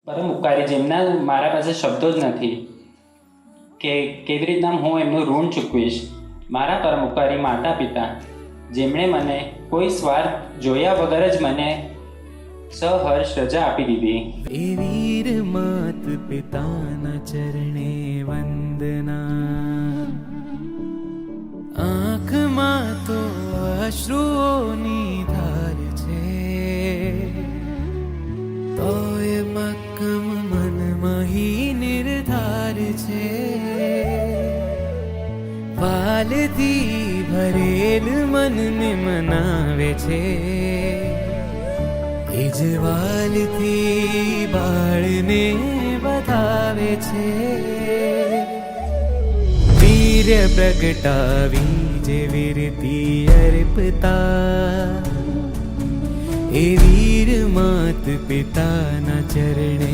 પરમ ઉપકારી જેમના મારા પાસે શબ્દો જ નથી કે કેવી રીતના હું એમનું ઋણ ચૂકવીશ. મારા પરમ ઉપકારી માતા પિતા જેમણે મને કોઈ સ્વાર્થ જોયા વગર જ મને સહર્ષ રજા આપી દીધી. એ વીર માત પિતાના ચરણે વંદના, આંખમાં તો અશ્રુઓની ધાર છે, તોય મક્કમ મનમાં હી નિર્ધાર છે. વાલથી ભરેલ મનને મનાવે છે, એ જ વાલથી બાળને બતાવે છે. વીર્ય પ્રગટાવી જે વીરતી અર્પતા, એ વીર માત પિતાના ચરણે